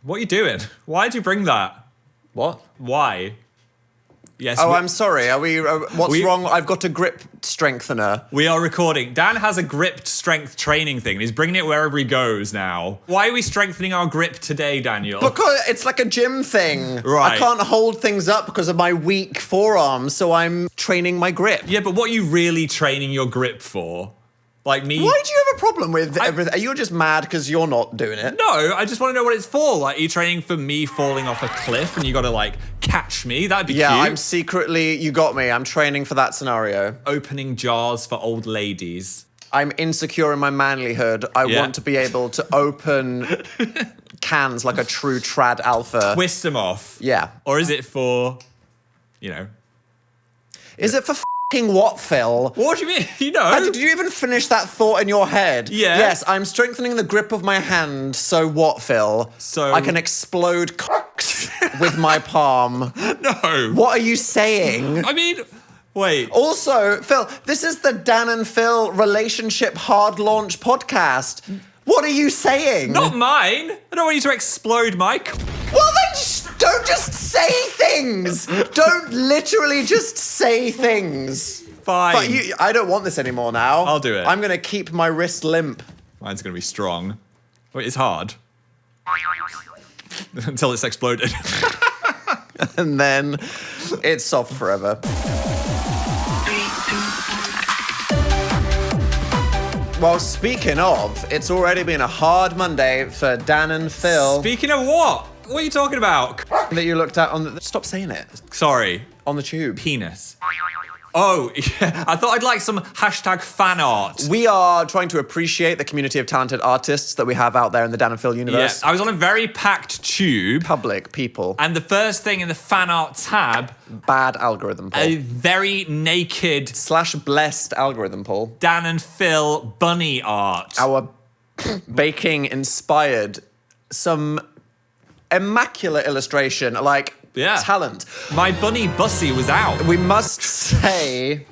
What are you doing? Why'd you bring that? What? Why? Yes. Oh, I'm sorry. Are we? What's wrong? I've got a grip strengthener. We are recording. Dan has a grip strength training thing, and he's bringing it wherever he goes now. Why are we strengthening our grip today, Daniel? Because it's like a gym thing. Right. I can't hold things up because of my weak forearms, so I'm training my grip. Yeah, but what are you really training your grip for? Like me? Why do you have a problem with everything? Are you just mad because you're not doing it? No, I just want to know what it's for. Like, are you training for me falling off a cliff and you got to, like, catch me? That'd be cute. Yeah, I'm secretly, you got me. I'm training for that scenario. Opening jars for old ladies. I'm insecure in my manlyhood. I want to be able to open cans like a true trad alpha. Twist them off. Yeah. Or is it for, you know... Is it for f***ing what, Phil? What do you mean? You know? Did you even finish that thought in your head? Yeah. Yes, I'm strengthening the grip of my hand, so what, Phil? So... I can explode cocks with my palm. No. What are you saying? I mean... Wait. Also, Phil, this is the Dan and Phil Relationship Hard Launch podcast. What are you saying? Not mine. I don't want you to explode my... Well, then don't just say things. Don't literally just say things. Fine. But I don't want this anymore now. I'll do it. I'm going to keep my wrist limp. Mine's going to be strong. Wait, it's hard. Until it's exploded. And then it's soft forever. Well, speaking of, it's already been a hard Monday for Dan and Phil. Speaking of what? What are you talking about? That you looked at on the... Stop saying it. Sorry. On the tube. Penis. Oh, yeah. I thought I'd like some hashtag fan art. We are trying to appreciate the community of talented artists that we have out there in the Dan and Phil universe. Yeah, I was on a very packed tube. Public people. And the first thing in the fan art tab... Bad algorithm, Paul. A very naked... / blessed algorithm, Paul. Dan and Phil bunny art. Our baking inspired some immaculate illustration, like talent. My bunny Bussy was out. We must say...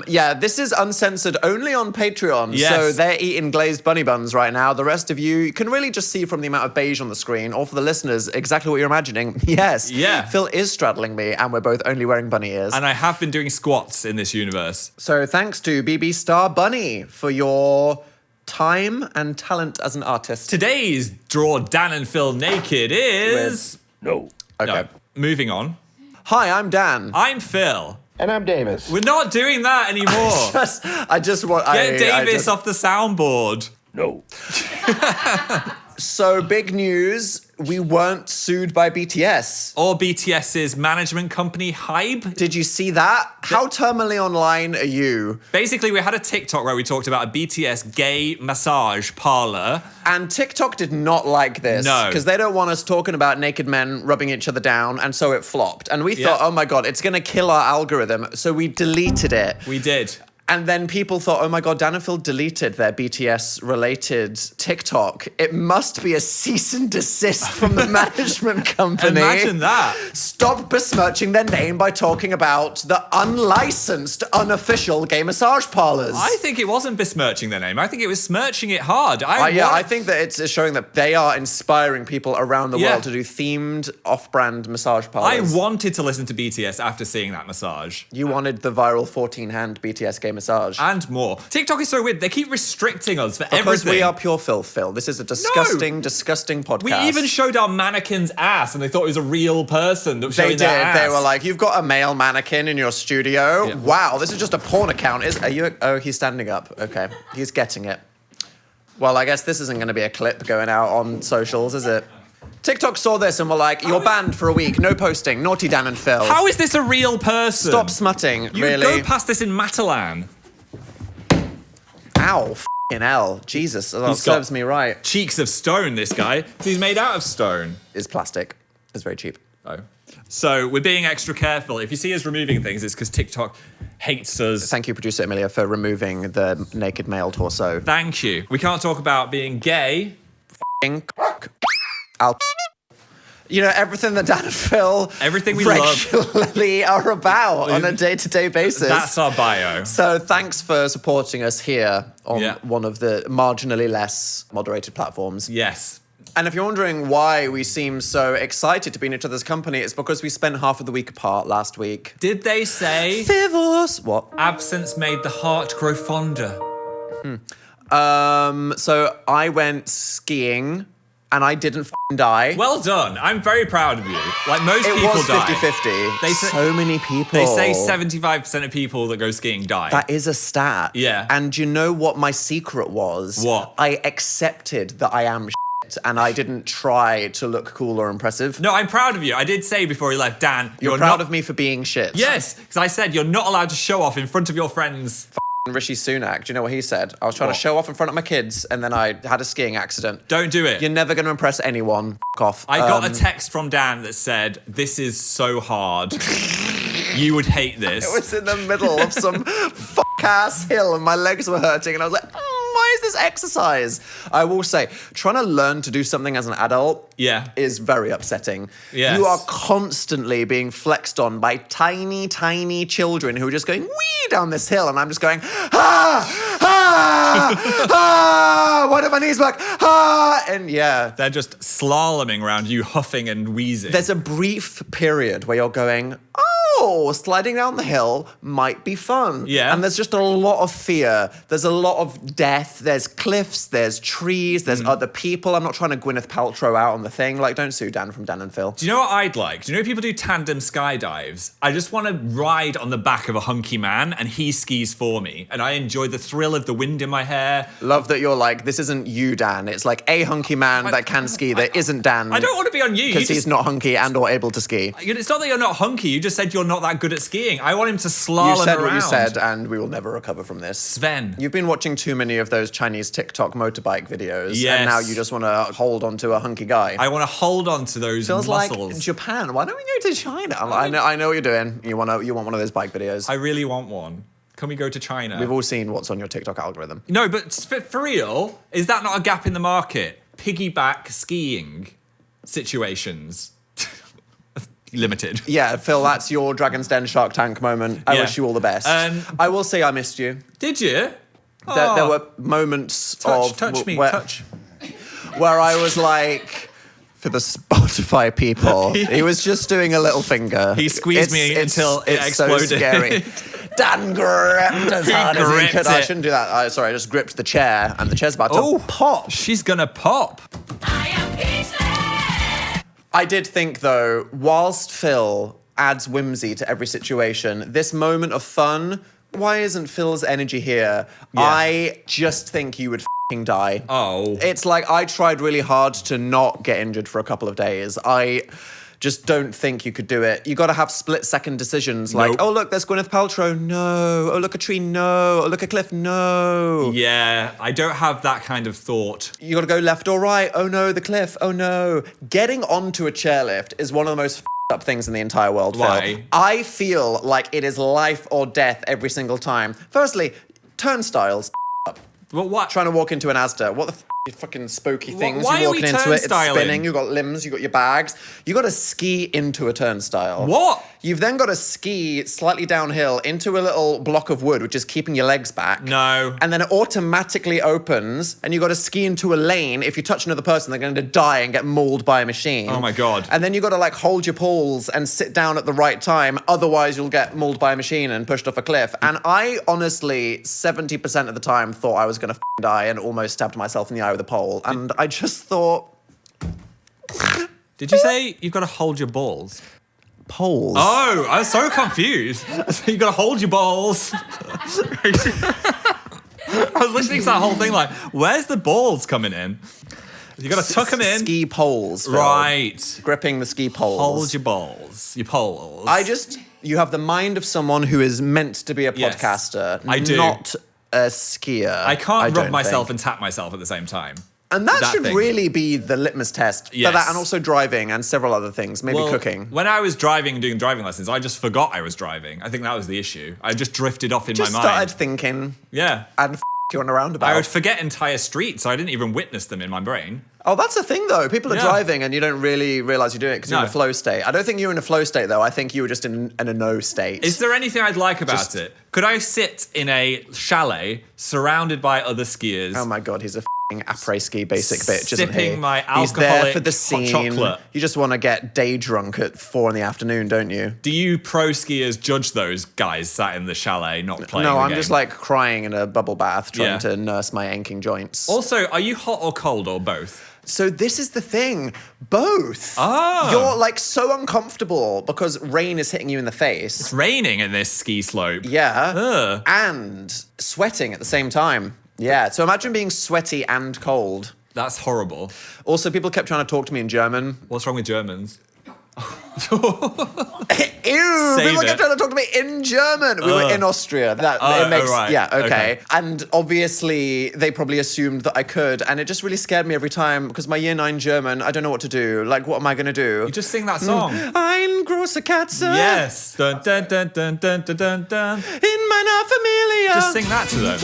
yeah, this is uncensored only on Patreon. Yes. So they're eating glazed bunny buns right now. The rest of you can really just see from the amount of beige on the screen, or for the listeners, exactly what you're imagining. Yes. Yeah. Phil is straddling me, and we're both only wearing bunny ears. And I have been doing squats in this universe. So thanks to BB Star Bunny for your time and talent as an artist. Today's Draw Dan and Phil Naked is... No. Okay. No. Moving on. Hi, I'm Dan. I'm Phil. And I'm Davis. We're not doing that anymore. I just want... Get Davis off the soundboard. No. So, big news, we weren't sued by BTS. Or BTS's management company, Hybe. Did you see that? How terminally online are you? Basically, we had a TikTok where we talked about a BTS gay massage parlor. And TikTok did not like this. No. Because they don't want us talking about naked men rubbing each other down, and so it flopped. And we thought, oh my God, it's going to kill our algorithm. So we deleted it. We did. And then people thought, oh my God, Dan and Phil deleted their BTS-related TikTok. It must be a cease and desist from the management company. Imagine that. Stop besmirching their name by talking about the unlicensed, unofficial gay massage parlors. I think it wasn't besmirching their name. I think it was smirching it hard. I think that it's showing that they are inspiring people around the world to do themed, off-brand massage parlors. I wanted to listen to BTS after seeing that massage. You wanted the viral 14-hand BTS gay massage. And more. TikTok is so weird. They keep restricting us for everything. Because we are pure filth, Phil. This is a disgusting, disgusting podcast. We even showed our mannequin's ass and they thought it was a real person that was showing their ass. They were like, you've got a male mannequin in your studio? Yeah. Wow, this is just a porn account. Oh, he's standing up. Okay, he's getting it. Well, I guess this isn't going to be a clip going out on socials, is it? TikTok saw this and were like, you're banned for a week, no posting, naughty Dan and Phil. How is this a real person? Stop smutting, you really. You go past this in Matalan. Ow, f***ing hell. Jesus, that serves me right. Cheeks of stone, this guy. He's made out of stone. It's plastic. It's very cheap. Oh. So we're being extra careful. If you see us removing things, it's because TikTok hates us. Thank you, producer Emilia, for removing the naked male torso. Thank you. We can't talk about being gay. F***ing everything that Dan and Phill Everything we regularly are about on a day-to-day basis. That's our bio. So thanks for supporting us here on one of the marginally less moderated platforms. Yes. And if you're wondering why we seem so excited to be in each other's company, it's because we spent half of the week apart last week. Did they say... Divorce. What? Absence made the heart grow fonder. So I went skiing and I didn't die. Well done. I'm very proud of you. Like, most people die. It was 50-50. They say, so many people. They say 75% of people that go skiing die. That is a stat. Yeah. And you know what my secret was? What? I accepted that I am shit and I didn't try to look cool or impressive. No, I'm proud of you. I did say before you left, Dan, you're proud of me for being shit. Yes, because I said you're not allowed to show off in front of your friends. Rishi Sunak, do you know what he said? I was trying to show off in front of my kids and then I had a skiing accident. Don't do it. You're never going to impress anyone. F off. I got a text from Dan that said, "This is so hard. You would hate this." It was in the middle of some ass hill and my legs were hurting and I was like, why is this exercise? I will say, trying to learn to do something as an adult is very upsetting. Yes. You are constantly being flexed on by tiny, tiny children who are just going wee down this hill and I'm just going, why do my knees work? And They're just slaloming around you, huffing and wheezing. There's a brief period where you're going, sliding down the hill might be fun. Yeah. And there's just a lot of fear. There's a lot of death. There's cliffs. There's trees. There's other people. I'm not trying to Gwyneth Paltrow out on the thing. Like, don't sue Dan from Dan and Phill. Do you know what I'd like? Do you know people do tandem skydives? I just want to ride on the back of a hunky man and he skis for me. And I enjoy the thrill of the wind in my hair. Love that you're like, this isn't you, Dan. It's like a hunky man that can ski that isn't Dan. I don't want to be on you. Because he's not hunky and or able to ski. It's not that you're not hunky. You just said you're not that good at skiing. I want him to slalom You said around. what you said, and we will never recover from this. Sven. You've been watching too many of those Chinese TikTok motorbike videos, Yes. and now you just want to hold on to a hunky guy. I want to hold on to those Feels muscles. like Japan. Why don't we go to China? I know what you're doing. You want one of those bike videos. I really want one. Can we go to China? We've all seen what's on your TikTok algorithm. No, but for real, is that not a gap in the market? Piggyback skiing situations. Limited. Yeah, Phill, that's your Dragon's Den Shark Tank moment. I wish you all the best. I will say I missed you. Did you? There were moments touch me. where I was like, for the Spotify people, he was just doing a little finger. He squeezed me until it exploded. So scary. Dan gripped as hard as he could. It. I shouldn't do that. I just gripped the chair, and the chair's about to pop. She's gonna pop. I am Peachless! I did think, though, whilst Phill adds whimsy to every situation, this moment of fun, why isn't Phil's energy here? Yeah. I just think you would f***ing die. Oh. It's like I tried really hard to not get injured for a couple of days. I just don't think you could do it. You got to have split-second decisions like, oh, look, there's Gwyneth Paltrow. No. Oh, look, a tree. No. Oh, look, a cliff. No. Yeah, I don't have that kind of thought. You got to go left or right. Oh, no, the cliff. Oh, no. Getting onto a chairlift is one of the most up things in the entire world. Why? Phill. I feel like it is life or death every single time. Firstly, turnstiles. Well, what? Trying to walk into an Asda. What the fucking spooky things. Why You're are we walking into it, it's turnstiling? spinning, you've got limbs, you've got your bags. You got to ski into a turnstile. What? You've then got to ski slightly downhill into a little block of wood, which is keeping your legs back. No. And then it automatically opens, and you've got to ski into a lane. If you touch another person, they're going to die and get mauled by a machine. Oh my God. And then you've got to like hold your poles and sit down at the right time. Otherwise, you'll get mauled by a machine and pushed off a cliff. And I honestly, 70% of the time, thought I was going to die and almost stabbed myself in the eye with a pole. And I just thought... Did you say you've got to hold your balls? Poles. Oh, I was so confused. You've got to hold your balls. I was listening to that whole thing like, where's the balls coming in? You got to tuck them in. Ski poles. Phill. Right. Gripping the ski poles. Hold your balls. Your poles. You have the mind of someone who is meant to be a Yes, podcaster, I do. not a skier. I can't rub don't myself think. and tap myself at the same time. And that should thing. really be the litmus test for Yes. that, and also driving and several other things, maybe Well, cooking. When I was driving and doing driving lessons, I just forgot I was driving. I think that was the issue. I just drifted off in Just my started mind. thinking Yeah. and you on a roundabout. I would forget entire streets. I didn't even witness them in my brain. Oh, that's a thing, though. People are Yeah. driving and you don't really realise you're doing it because you're in No. a flow state. I don't think you were in a flow state, though. I think you were just in a no state. Is there anything I'd like about it? Could I sit in a chalet surrounded by other skiers? Oh, my God. He's a f***ing après-ski basic bitch, isn't he? Sipping my He's there for alcoholic the hot scene. chocolate. You just want to get day drunk at 4 p.m, don't you? Do you pro skiers judge those guys sat in the chalet not playing No, the I'm game? just like crying in a bubble bath trying Yeah. to nurse my aching joints. Also, are you hot or cold or both? So this is the thing. Both. Ah. You're like so uncomfortable because rain is hitting you in the face. It's raining in this ski slope. Yeah. Ugh. And sweating at the same time. Yeah. So imagine being sweaty and cold. That's horrible. Also, people kept trying to talk to me in German. What's wrong with Germans? Ew! Save People it. kept trying to talk to me in German. We were in Austria. It makes right. yeah, okay. Okay. And obviously they probably assumed that I could, and it just really scared me every time because my year 9 German, I don't know what to do. Like, what am I gonna do? You just sing that song. Ein großer Katze Yes. Dun, dun, dun, dun, dun, dun, dun, dun. in meiner Familie. Just sing that to them.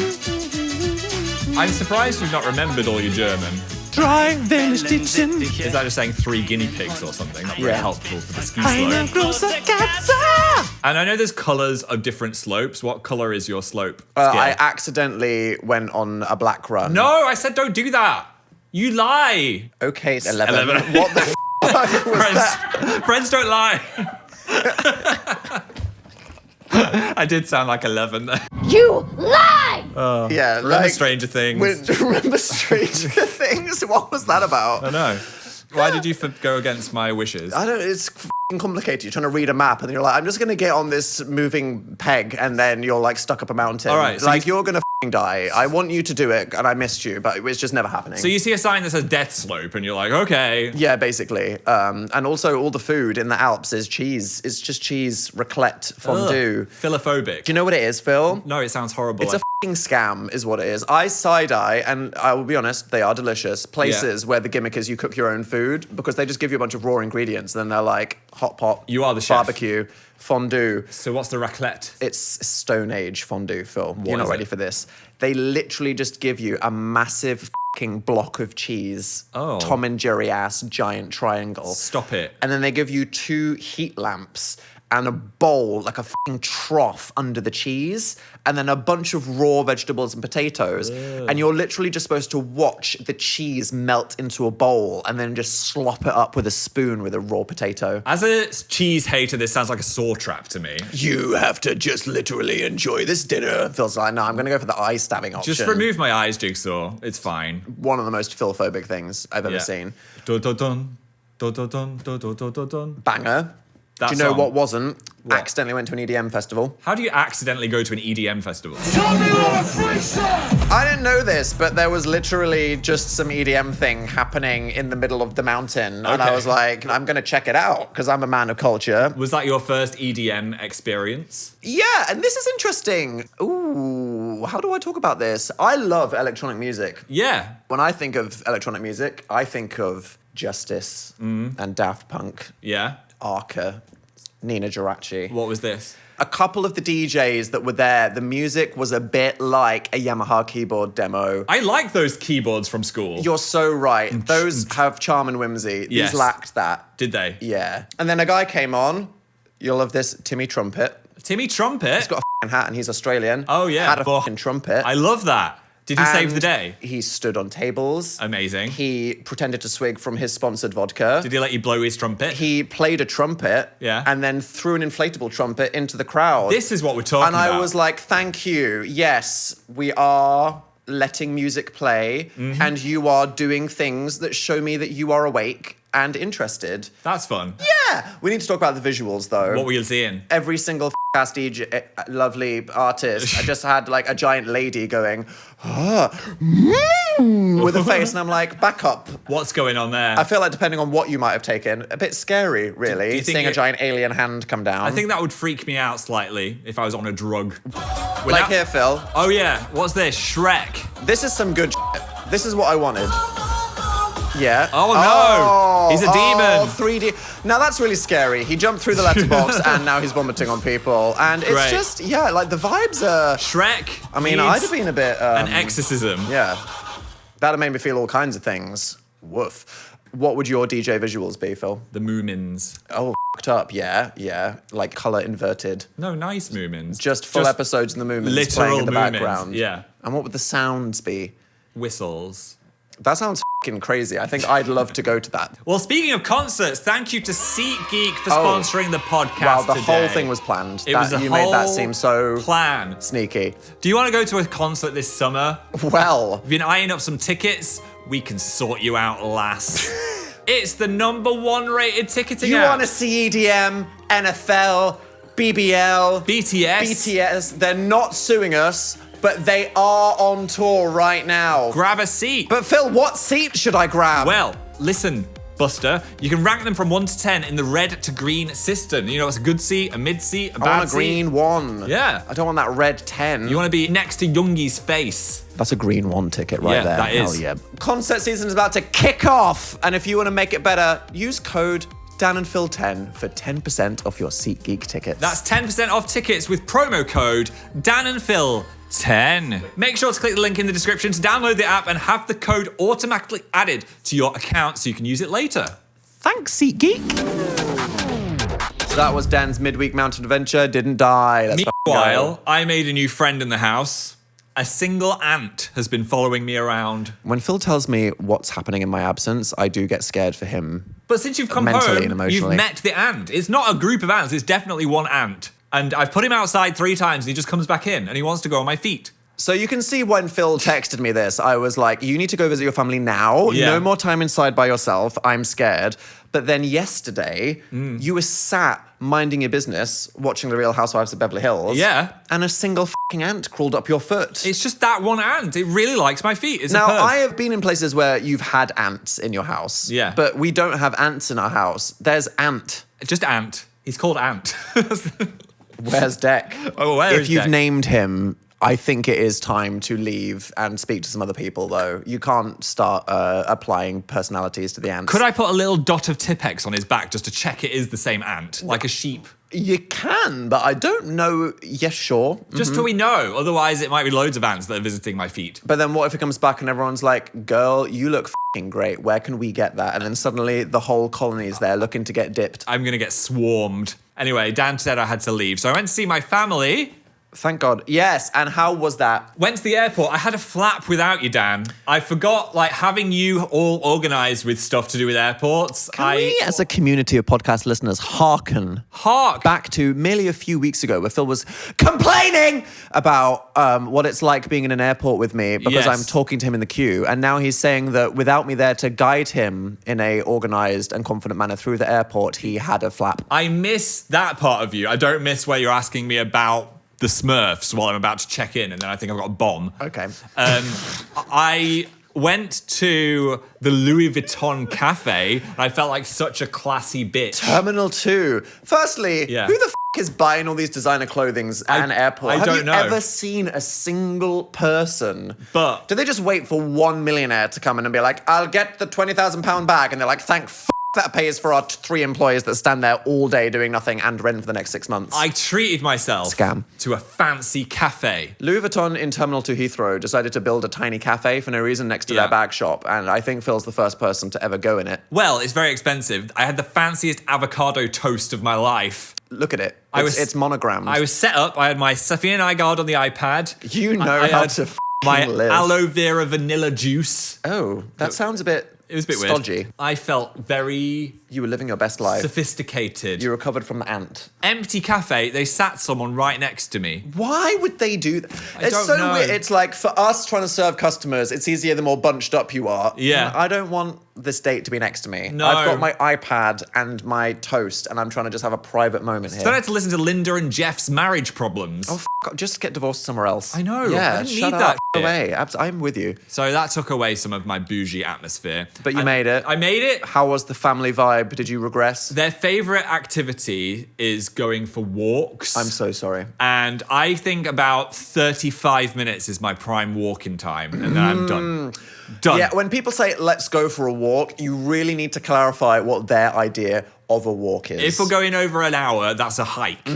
I'm surprised you've not remembered all your German. Drei Wellen stitchen. Is that just saying 3 guinea pigs or something? Not very Yeah. helpful for the ski Eine slope. große Katze. And I know there's colours of different slopes. What colour is your slope? I scale? accidentally went on a black run. No, I said don't do that. You lie. Okay, it's 11. 11. What the fuck was that? Friends don't lie. I did sound like 11 there. You lie! Yeah, Remember like, Stranger Things? Remember Stranger Things? What was that about? I know. Why did you go against my wishes? I don't. It's f***ing complicated. You're trying to read a map, and then you're like, I'm just gonna get on this moving peg, and then you're like stuck up a mountain. All right, so like you're gonna f***ing die. I want you to do it, and I missed you, but it's just never happening. So you see a sign that says death slope, and you're like, okay. Yeah, basically. And also, all the food in the Alps is cheese. It's just cheese, raclette, fondue. Philophobic. Do you know what it is, Phil? No, it sounds horrible. It's a f***ing scam, is what it is. I side-eye, and I will be honest, they are delicious. Places where the gimmick is you cook your own food because they just give you a bunch of raw ingredients. Then they're like hot pot, You are the chef. barbecue, fondue. So what's the raclette? It's Stone Age fondue, Phil. You're is not ready it? for this. They literally just give you a massive f***ing block of cheese. Oh. Tom and Jerry ass giant triangle. Stop it. And then they give you 2 heat lamps and a bowl, like a f***ing trough under the cheese, and then a bunch of raw vegetables and potatoes. And you're literally just supposed to watch the cheese melt into a bowl and then just slop it up with a spoon with a raw potato. As a cheese hater, this sounds like a saw trap to me. You have to just literally enjoy this dinner. Feels like, no, I'm going to go for the eye stabbing option. Just remove my eyes, Jigsaw. It's fine. One of the most philophobic things I've ever Yeah. seen. Dun, dun, dun. Dun, dun, dun, dun, dun, dun, dun, dun. Banger. That Do you know song. what wasn't? What? Accidentally went to an EDM festival. How do you accidentally go to an EDM festival? I didn't know this, but there was literally just some EDM thing happening in the middle of the mountain. And I Okay. was like, I'm going to check it out because I'm a man of culture. Was that your first EDM experience? Yeah, and this is interesting. Ooh, how do I talk about this? I love electronic music. Yeah. When I think of electronic music, I think of Justice and Daft Punk, Yeah. Arca, Nina Geraci. What was this? A couple of the DJs that were there, the music was a bit like a Yamaha keyboard demo. I like those keyboards from school. You're so right. Those have charm and whimsy. Yes. These lacked that. Did they? Yeah. And then a guy came on. You'll love this, Timmy Trumpet. Timmy Trumpet? He's got a f***ing hat and he's Australian. Oh, yeah. Had a f***ing trumpet. I love that. Did he save the And day? He stood on tables. Amazing. He pretended to swig from his sponsored vodka. Did he let you blow his trumpet? He played a trumpet. Yeah. And then threw an inflatable trumpet into the crowd. This is what we're talking And about. I was like, thank you. Yes, we are letting music play, Mm-hmm. and you are doing things that show me that you are awake and interested. That's fun. Yeah. We need to talk about the visuals, though. What were you seeing? Every single ass DJ, lovely artist, I just had like a giant lady going, with a face, and I'm like, back up. What's going on there? I feel like depending on what you might have taken, a bit scary, really, do you think seeing a it- giant alien hand come down. I think that would freak me out slightly if I was on a drug. like Without- here, Phil, Oh yeah, what's this? Shrek. this is some good shit. This is what I wanted. Yeah. Oh, no. He's a demon. 3D. Now that's really scary. He jumped through the letterbox and now he's vomiting on people. And it's Great. just, yeah, like the vibes are. Shrek. I mean, needs I'd have been a bit. an exorcism. Yeah. That'd have made me feel all kinds of things. Woof. What would your DJ visuals be, Phil? The Moomins. Oh, f***ed up, yeah. Like colour inverted. No, nice Moomins. Just full episodes in the Moomins literal playing in the Moomins, background. yeah. And what would the sounds be? Whistles. That sounds f***ing crazy. I think I'd love to go to that. Well, speaking of concerts, thank you to SeatGeek for sponsoring the podcast Wow, the today. whole thing was planned. It was a you whole made that seem so plan. sneaky. Do you want to go to a concert this summer? Well, Been eyeing up some tickets? We can sort you out last. It's the #1 rated ticketing you app. want to see EDM, NFL, BBL, BTS? They're not suing us, but they are on tour right now. Grab a seat. But Phil, what seat should I grab? Well, listen, Buster, you can rank them from 1 to 10 in the red to green system. You know, it's a good seat, a mid seat, a bad I want a seat. green 1. Yeah. I don't want that red 10. You want to be next to Youngie's face. That's a green 1 ticket right Yeah, there. that is. Hell yeah. Concert season is about to kick off. And if you want to make it better, use code Dan and Phil 10 for 10% off your SeatGeek tickets. That's 10% off tickets with promo code Dan and Phil 10. Make sure to click the link in the description to download the app and have the code automatically added to your account so you can use it later. Thanks, SeatGeek. So that was Dan's midweek mountain adventure. Didn't die. Let's Meanwhile, I made a new friend in the house. A single ant has been following me around. When Phil tells me what's happening in my absence, I do get scared for him. But since you've come Mentally home, and emotionally. you've met the ant. It's not a group of ants, it's definitely one ant. And I've put him outside 3 times and he just comes back in and he wants to go on my feet. So you can see when Phil texted me this, I was like, you need to go visit your family now. Yeah. No more time inside by yourself. I'm scared. But then yesterday, you were sat minding your business, watching The Real Housewives of Beverly Hills. Yeah. And a single f***ing ant crawled up your foot. It's just that one ant. It really likes my feet. It's Now, superb. I have been in places where you've had ants in your house. Yeah. But we don't have ants in our house. There's Ant. Just Ant. He's called Ant. Where's Deck? Oh, where If is you've Deck? named him, I think it is time to leave and speak to some other people, though. You can't start applying personalities to the ants. Could I put a little dot of Tipex on his back just to check it is the same ant, like a sheep? You can, but I don't know. Yes, sure. Just till we know. Otherwise, it might be loads of ants that are visiting my feet. But then what if it comes back and everyone's like, girl, you look f***ing great. Where can we get that? And then suddenly the whole colony is there looking to get dipped. I'm going to get swarmed. Anyway, Dan said I had to leave. So I went to see my family. Thank God. Yes, and how was that? Went to the airport. I had a flap without you, Dan. I forgot, having you all organised with stuff to do with airports. Can we, as a community of podcast listeners, hearken back to merely a few weeks ago where Phil was complaining about what it's like being in an airport with me because Yes. I'm talking to him in the queue. And now he's saying that without me there to guide him in a organised and confident manner through the airport, he had a flap. I miss that part of you. I don't miss where you're asking me about the Smurfs while I'm about to check in and then I think I've got a bomb. Okay. I went to the Louis Vuitton cafe and I felt like such a classy bitch. Terminal 2. Firstly, Yeah. who the is buying all these designer clothings at an airport? I don't Have you know. ever seen a single person? But- do they just wait for one millionaire to come in and be like, I'll get the £20,000 bag, and they're like, thank that pays for our 3 employees that stand there all day doing nothing and rent for the next 6 months. I treated myself Scam. to a fancy cafe. Louis Vuitton in Terminal 2 Heathrow decided to build a tiny cafe for no reason next to Yeah. their bag shop, and I think Phil's the first person to ever go in it. Well, it's very expensive. I had the fanciest avocado toast of my life. Look at it. was- It's monogrammed. I was set up. I had my Safia Nygaard on the iPad. You know I how had to my live. aloe vera vanilla juice. Oh, that sounds a bit... It was a bit stodgy. weird. I felt very You were living your best life. sophisticated. You recovered from the ant. Empty cafe. They sat someone right next to me. Why would they do that? It's don't so know. weird. It's like, for us trying to serve customers, it's easier the more bunched up you are. Yeah. I don't want this date to be next to me. No. I've got my iPad and my toast, and I'm trying to just have a private moment here. Then I had to listen to Linda and Jeff's marriage problems. Oh, just get divorced somewhere else. I know. Yeah, I didn't shut need up. that Go shit. away. I'm with you. So that took away some of my bougie atmosphere. But you And made it. I made it. How was the family vibe? Did you regress? Their favourite activity is going for walks. I'm so sorry. And I think about 35 minutes is my prime walking time, and then I'm done. Done. Yeah, when people say, let's go for a walk, you really need to clarify what their idea of a walk is. If we're going over an hour, that's a hike.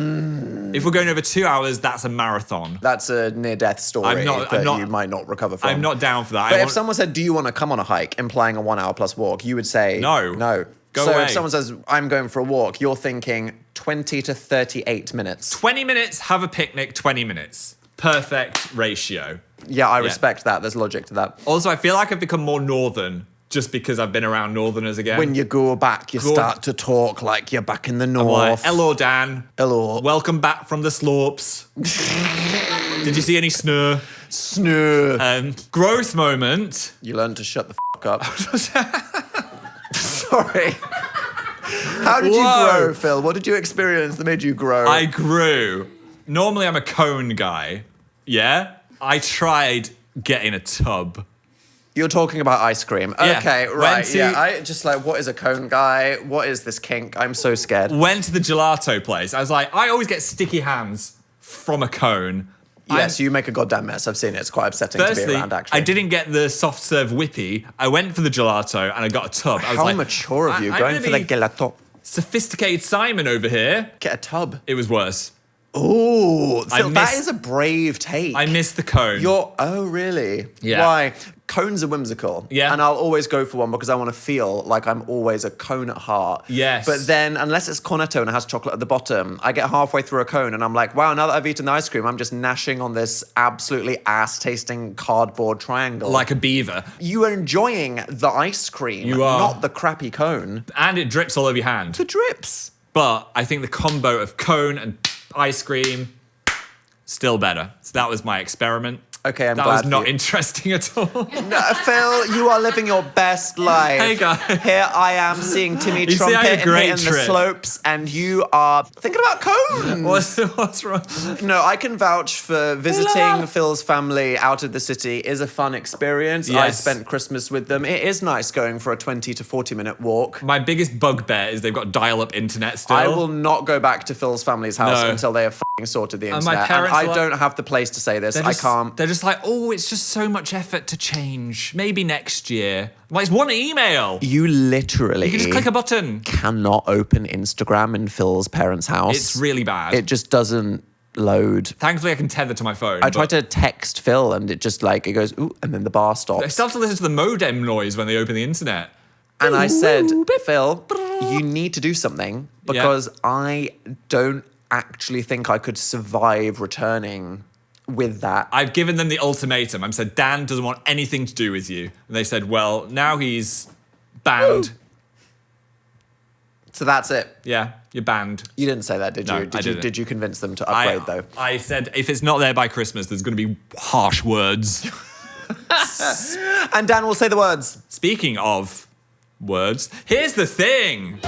If we're going over 2 hours, that's a marathon. That's a near-death story that you might not recover from. I'm not down for that. But if someone said, do you want to come on a hike, implying a 1 hour plus walk, you would say, No. Go so away. if someone says, I'm going for a walk, you're thinking 20 to 38 minutes. 20 minutes, have a picnic, 20 minutes. Perfect ratio. Yeah, I respect that. There's logic to that. Also, I feel like I've become more northern just because I've been around northerners again. When you go back, you start to talk like you're back in the north. Like, hello, Dan. Hello. Welcome back from the slopes. Did you see any snow? Snow. Growth moment. You learned to shut the f*** up. Sorry. How did you grow, Phill? What did you experience that made you grow? I grew. Normally, I'm a cone guy. Yeah? I tried getting a tub. You're talking about ice cream. Yeah. Okay, right. I just like, what is a cone guy? What is this kink? I'm so scared. Went to the gelato place. I was like, I always get sticky hands from a cone. Yes, you make a goddamn mess. I've seen it. It's quite upsetting to be around, actually. I didn't get the soft serve whippy. I went for the gelato and I got a tub. I was How like, mature of you, going for the gelato. Sophisticated Simon over here. Get a tub. It was worse. Ooh, Phill, that is a brave take. I missed the cone. Oh, really? Yeah. Why? Cones are whimsical. Yeah. And I'll always go for one because I want to feel like I'm always a cone at heart. Yes. But then, unless it's cornetto and it has chocolate at the bottom, I get halfway through a cone and I'm like, wow, now that I've eaten the ice cream, I'm just gnashing on this absolutely ass-tasting cardboard triangle. Like a beaver. You are enjoying the ice cream, You are. not the crappy cone. And it drips all over your hand. The drips. But I think the combo of cone and ice cream, still better. So that was my experiment. Okay, I'm that glad was not for you. interesting at all. No, Phill, you are living your best life. Hey, guys. Here I am seeing Timmy see, I had a Trumpet great in the trip. slopes, and you are thinking about cones. What's wrong? No, I can vouch for visiting Leila. Phil's family out of the city is a fun experience. I Yes. spent Christmas with them. It is nice going for a 20 to 40 minute walk. My biggest bugbear is they've got dial-up internet still. I will not go back to Phil's family's house No. until they have f***ing sorted the my internet. And parents I are like- don't have the place to say this. I can't. They're just like, oh, it's just so much effort to change. Maybe next year. Like, it's one email. You literally You can just click a button. cannot open Instagram in Phil's parents' house. It's really bad. It just doesn't load. Thankfully, I can tether to my phone. I tried to text Phill and it just like, it goes, ooh, and then the bar I stops. still have to listen to the modem noise when they open the internet. And I said, Phill, you need to do something because I don't actually think I could survive returning with that. I've given them the ultimatum. I've said, Dan doesn't want anything to do with you. And they said, well, now he's banned. So that's it. Yeah, you're banned. You didn't say that, did No, you? I didn't. Did you convince them to upgrade though? I said, if it's not there by Christmas, there's going to be harsh words. And Dan will say the words. Speaking of words, here's the thing.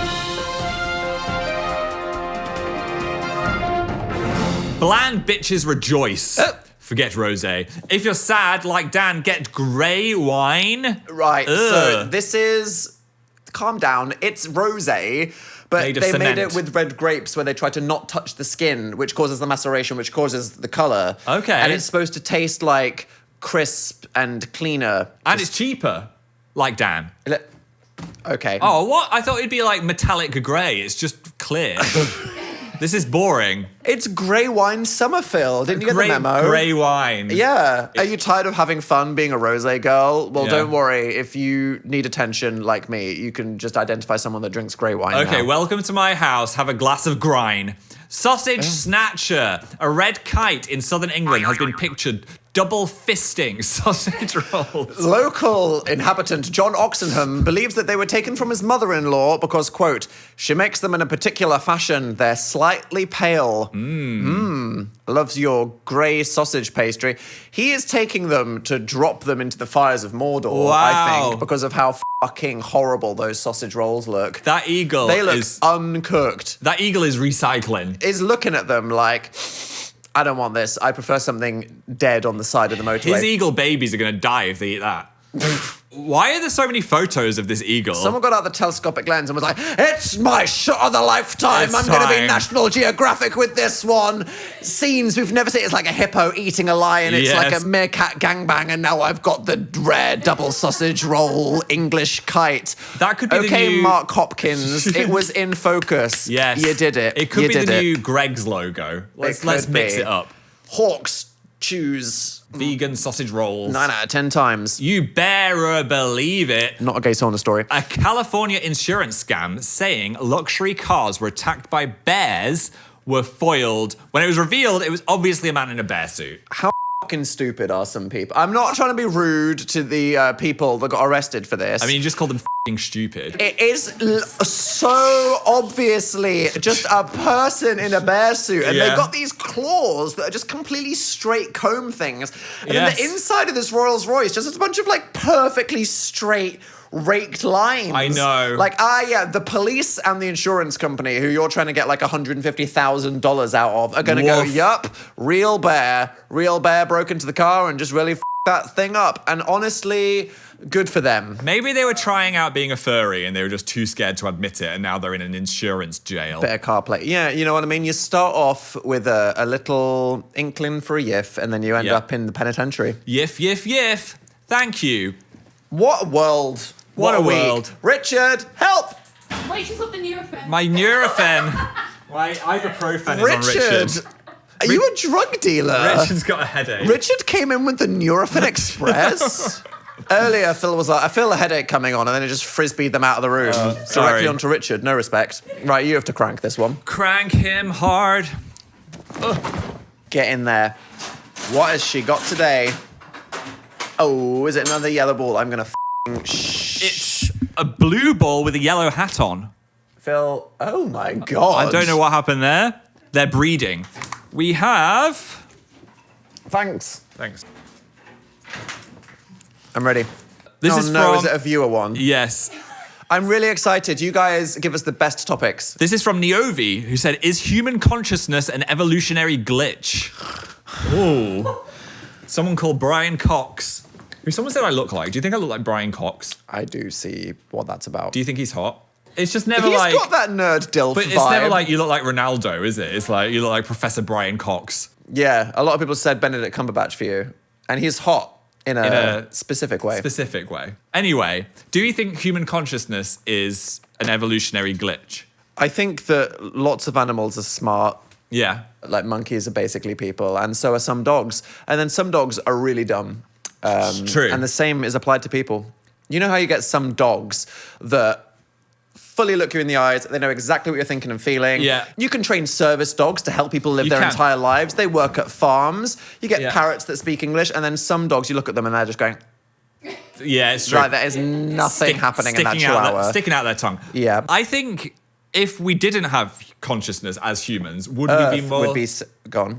Bland bitches rejoice. Forget rosé. If you're sad, like Dan, get grey wine. Right, so Ugh. this is, calm down, it's rosé, but Made of they made cement. it with red grapes where they try to not touch the skin, which causes the maceration, which causes the colour. Okay. And it's supposed to taste like crisp and cleaner. And it's cheaper, like Dan. Okay. Oh, what? I thought it'd be like metallic grey. It's just clear. This is boring. It's grey wine summer, Phill. Didn't you get the memo? Grey wine. Yeah. Are you tired of having fun being a rosé girl? Well, Yeah. don't worry. If you need attention like me, you can just identify someone that drinks grey wine Okay, now. welcome to my house. Have a glass of grine. Sausage snatcher. A red kite in southern England has been pictured double fisting sausage rolls. Local inhabitant John Oxenham believes that they were taken from his mother-in-law because, quote, she makes them in a particular fashion. They're slightly pale. Loves your grey sausage pastry. He is taking them to drop them into the fires of Mordor, I Wow. think, because of how fucking horrible those sausage rolls look. That eagle They look is uncooked. that eagle is recycling. Is looking at them like, I don't want this. I prefer something dead on the side of the motorway. His eagle babies are gonna die if they eat that. Why are there so many photos of this eagle? Someone got out the telescopic lens and was like, it's my shot of the lifetime. I'm going to be National Geographic with this one. Scenes we've never seen. It's like a hippo eating a lion. It's like a meerkat gangbang. And now I've got the rare double sausage roll English kite. That could be the new... Mark Hopkins. It was in focus. Yes. You did it. It could be the new Greg's logo. Let's mix it up. Hawks choose vegan sausage rolls. 9 out of 10 times. You better believe it. Not a gay sauna story. A California insurance scam saying luxury cars were attacked by bears were foiled. When it was revealed, it was obviously a man in a bear suit. How fucking stupid are some people? I'm not trying to be rude to the people that got arrested for this. I mean, you just called them fucking stupid. It is so obviously just a person in a bear suit, and they've got these claws that are just completely straight comb things. And then the inside of this Rolls Royce, just a bunch of like perfectly straight raked lines. I know. Like, the police and the insurance company who you're trying to get like $150,000 out of are going to go, yup, real bear broke into the car and just really that thing up. And honestly, good for them. Maybe they were trying out being a furry and they were just too scared to admit it, and now they're in an insurance jail. Better car play. Yeah, you know what I mean? You start off with a little inkling for a yiff, and then you end up in the penitentiary. Yiff, yiff, yiff. Thank you. What a world. What a world. Richard, help! Wait, she's got the Nurofen. My Nurofen. My ibuprofen is on Richard. Are you a drug dealer? Richard's got a headache. Richard came in with the Nurofen Express. Earlier, Phill was like, I feel a headache coming on, and then it just frisbeed them out of the room. Directly onto Richard, no respect. Right, you have to crank this one. Crank him hard. Get in there. What has she got today? Oh, is it another yellow ball? I'm gonna It's a blue ball with a yellow hat on. Phill, oh my God. I don't know what happened there. They're breeding. We have... Thanks. I'm ready. This is from... is it a viewer one? Yes. I'm really excited. You guys give us the best topics. This is from Niovi, who said, is human consciousness an evolutionary glitch? Ooh. Someone called Brian Cox. Who someone said I look like. Do you think I look like Brian Cox? I do see what that's about. Do you think he's hot? It's just never He's got that nerd dilf but vibe. It's never like you look like Ronaldo, is it? It's like you look like Professor Brian Cox. Yeah, a lot of people said Benedict Cumberbatch for you. And he's hot in a specific way. Anyway, do you think human consciousness is an evolutionary glitch? I think that lots of animals are smart. Yeah. Like monkeys are basically people, and so are some dogs. And then some dogs are really dumb. True. And the same is applied to people. You know how you get some dogs that fully look you in the eyes, they know exactly what you're thinking and feeling. Yeah. You can train service dogs to help people live their entire lives. They work at farms. You get parrots that speak English, and then some dogs, you look at them and they're just going... Yeah, it's true. Right, there is nothing happening in that chihuahua. Sticking out their tongue. Yeah. I think if we didn't have consciousness as humans, would we be more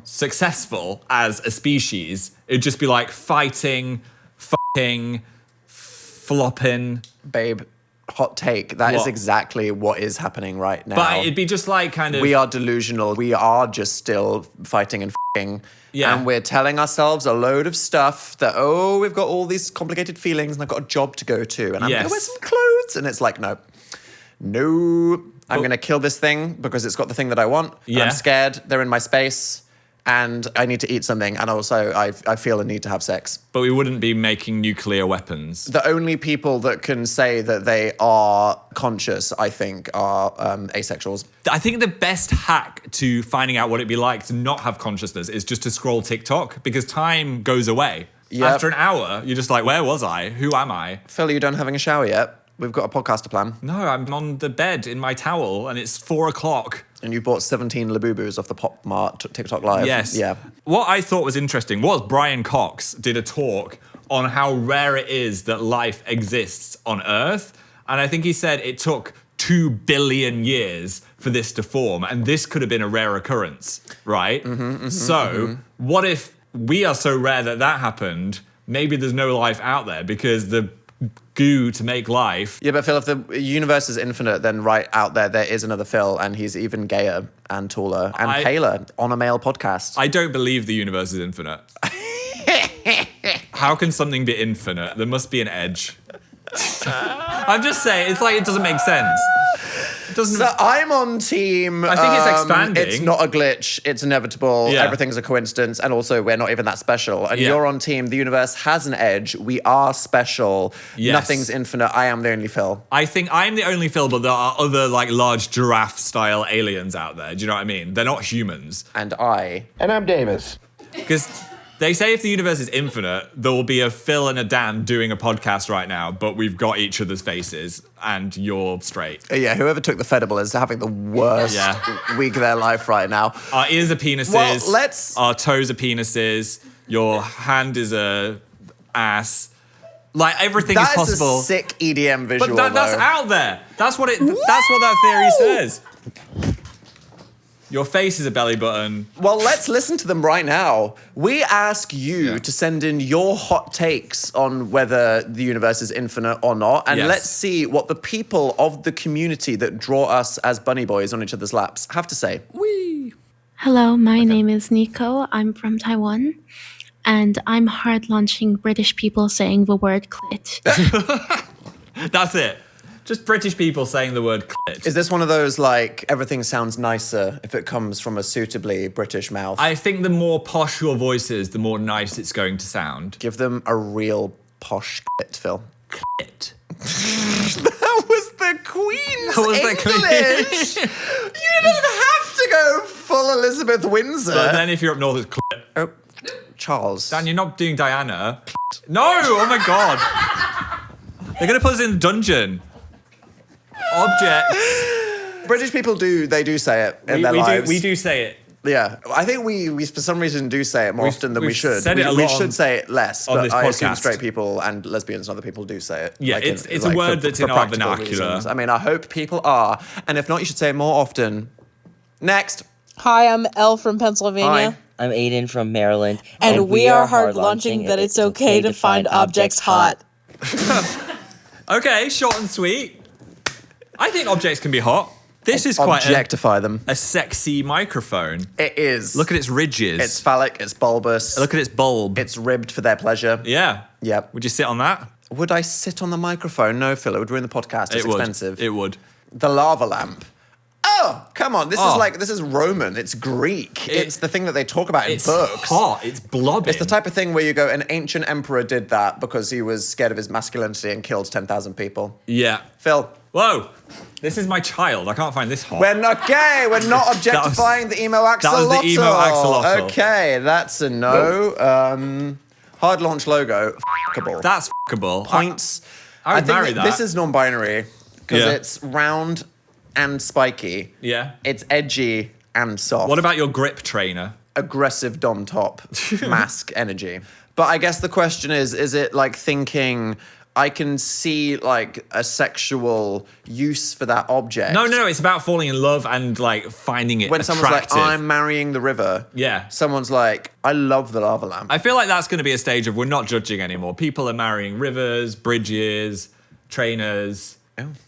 successful as a species? It'd just be like fighting, fucking, flopping. Babe, hot take. That is exactly what is happening right now. But it'd be just like kind of... We are delusional. We are just still fighting and f***ing. Yeah. And we're telling ourselves a load of stuff that, we've got all these complicated feelings and I've got a job to go to. And I'm going to wear some clothes. And it's like, no. I'm going to kill this thing because it's got the thing that I want. Yeah. I'm scared. They're in my space. And I need to eat something. And also, I feel a need to have sex. But we wouldn't be making nuclear weapons. The only people that can say that they are conscious, I think, are asexuals. I think the best hack to finding out what it'd be like to not have consciousness is just to scroll TikTok, because time goes away. Yep. After an hour, you're just like, where was I? Who am I? Phill, are you done having a shower yet? We've got a podcast to plan. No, I'm on the bed in my towel and it's 4 o'clock. And you bought 17 Labubus off the Pop Mart TikTok Live. Yes. Yeah. What I thought was interesting was Brian Cox did a talk on how rare it is that life exists on Earth. And I think he said it took 2 billion years for this to form. And this could have been a rare occurrence, right? What if we are so rare that happened? Maybe there's no life out there because the goo to make life. Yeah, but Phill, if the universe is infinite, then right out there is another Phill, and he's even gayer and taller and paler on a male podcast. I don't believe the universe is infinite. How can something be infinite? There must be an edge. I'm just saying, it's like it doesn't make sense. It doesn't. So I'm on team. I think it's expanding. It's not a glitch. It's inevitable. Yeah. Everything's a coincidence, and also we're not even that special. And Yeah. you're on team. The universe has an edge. We are special. Yes. Nothing's infinite. I am the only Phill. I think I'm the only Phill, but there are other like large giraffe-style aliens out there. Do you know what I mean? They're not humans. And I'm Davis. Because they say if the universe is infinite, there will be a Phill and a Dan doing a podcast right now, but we've got each other's faces, and you're straight. Yeah, whoever took the Fedible is having the worst Yeah. week of their life right now. Our ears are penises. Well, let's- Our toes are penises. Your hand is a ass. Like everything is That is possible. a sick EDM visual, But that's though. out there. That's what that theory says. Your face is a belly button. Well, let's listen to them right now. We ask you to send in your hot takes on whether the universe is infinite or not, and Yes. let's see what the people of the community that draw us as bunny boys on each other's laps have to say. Hello, my name is Nico. I'm from Taiwan. And I'm hard launching British people saying the word clit. That's it. Just British people saying the word clit. Is this one of those, like, everything sounds nicer if it comes from a suitably British mouth? I think the more posh your voice is, the more nice it's going to sound. Give them a real posh clit, Phill. Clit. That was the Queen's That was the English! Queen. You don't have to go full Elizabeth Windsor. But then if you're up north, it's clit. Oh, Charles. Dan, you're not doing Diana. No! Oh my god. They're going to put us in the dungeon. Objects. British people do say it in their lives. We do say it. Yeah, I think we for some reason do say it more often than we we've should. said it a we lot should on- say it less, on but this I assume podcast. straight people and lesbians and other people do say it. Yeah, it's a word that's in our practical vernacular. reasons. I mean, I hope people are, and if not, you should say it more often. Next. Hi, I'm Elle from Pennsylvania. Hi. I'm Aiden from Maryland. And we are hard launching that it's okay to find objects hot. Okay, short and sweet. I think objects can be hot. This is quite Objectify them. a sexy microphone. It is. Look at its ridges. It's phallic. It's bulbous. Look at its bulb. It's ribbed for their pleasure. Yeah. Yep. Would you sit on that? Would I sit on the microphone? No, Phil. It would ruin the podcast. It's expensive. It would. The lava lamp. Oh, come on. This is Roman. It's Greek. It's the thing that they talk about in It's books. hot. It's blobbing. It's the type of thing where you go, an ancient emperor did that because he was scared of his masculinity and killed 10,000 people. Yeah. Phil. Whoa. This is my child. I can't find this hot. We're not gay. We're not objectifying the emo axolotl. That was the emo axolotl. Okay, that's a no. Hard launch logo. F***able. That's fuckable. Points. I would think marry that. This is non-binary because Yeah. it's round and spiky. Yeah. It's edgy and soft. What about your grip trainer? Aggressive dom top mask energy? But I guess the question is it like thinking I can see like a sexual use for that object? No. It's about falling in love and like finding it When someone's attractive. like, I'm marrying the river. Yeah. Someone's like, I love the lava lamp. I feel like that's going to be a stage of we're not judging anymore. People are marrying rivers, bridges, trainers,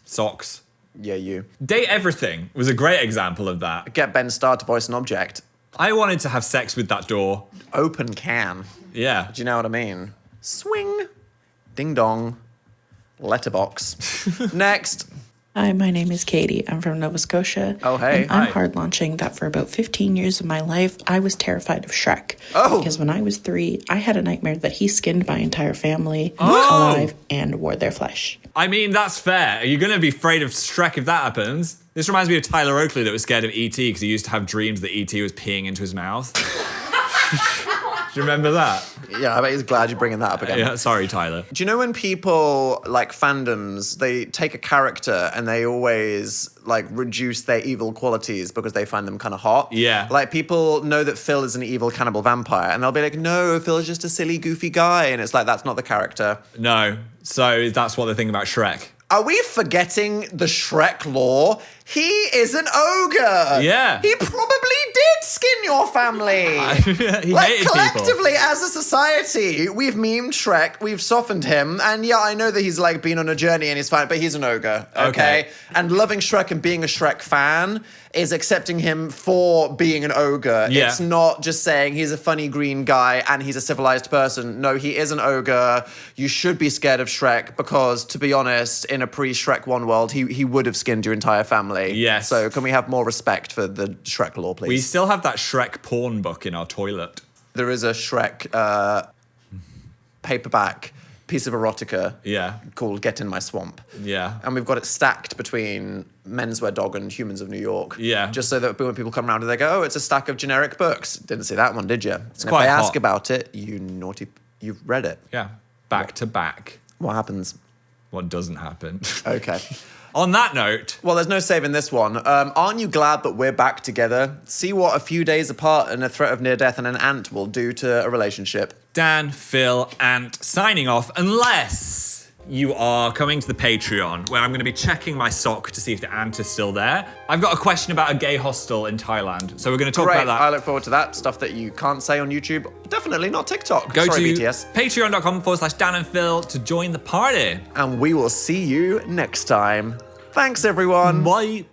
socks. Yeah, you. Date Everything was a great example of that. Get Ben Starr to voice an object. I wanted to have sex with that door. Open can. Yeah. Do you know what I mean? Swing. Ding dong. Letterbox. Next. Hi, my name is Katie. I'm from Nova Scotia. Oh, hey. And I'm Hi. hard launching that for about 15 years of my life, I was terrified of Shrek. Oh. Because when I was 3, I had a nightmare that he skinned my entire family Oh. alive and wore their flesh. I mean, that's fair. Are you going to be afraid of Shrek if that happens? This reminds me of Tyler Oakley that was scared of E.T. because he used to have dreams that E.T. was peeing into his mouth. Do you remember that? Yeah, I bet he's glad you're bringing that up again. Yeah, sorry, Tyler. Do you know when people, like fandoms, they take a character and they always, like, reduce their evil qualities because they find them kind of hot? Yeah. Like, people know that Phill is an evil cannibal vampire and they'll be like, no, Phil's just a silly, goofy guy. And it's like, that's not the character. No. So that's what they're thinking about Shrek. Are we forgetting the Shrek lore? He is an ogre. Yeah. He probably did skin your family. He Like, hated collectively, people. as a society, we've memed Shrek, we've softened him, and yeah, I know that he's like been on a journey and he's fine, but he's an ogre, okay? And loving Shrek and being a Shrek fan is accepting him for being an ogre. Yeah. It's not just saying he's a funny green guy and he's a civilized person. No, he is an ogre. You should be scared of Shrek because, to be honest, in a pre-Shrek 1 world, he would have skinned your entire family. Yes. So can we have more respect for the Shrek lore, please? We still have that Shrek porn book in our toilet. There is a Shrek paperback piece of erotica called Get in My Swamp. Yeah. And we've got it stacked between Menswear Dog and Humans of New York. Yeah. Just so that when people come around and they go, oh, it's a stack of generic books. Didn't see that one, did you? It's quite if I hot. ask about it, you naughty, you've read it. Yeah. Back to back. What happens? What doesn't happen. Okay. On that note, Well, there's no saving this one. Aren't you glad that we're back together? See what a few days apart and a threat of near death and an ant will do to a relationship. Dan, Phil, Ant signing off, unless you are coming to the Patreon, where I'm going to be checking my sock to see if the ant is still there. I've got a question about a gay hostel in Thailand, so we're going to talk Great, about that. I look forward to that. Stuff that you can't say on YouTube. Definitely not TikTok. Go Sorry, to BTS. patreon.com/Dan and Phil to join the party. And we will see you next time. Thanks, everyone. Bye.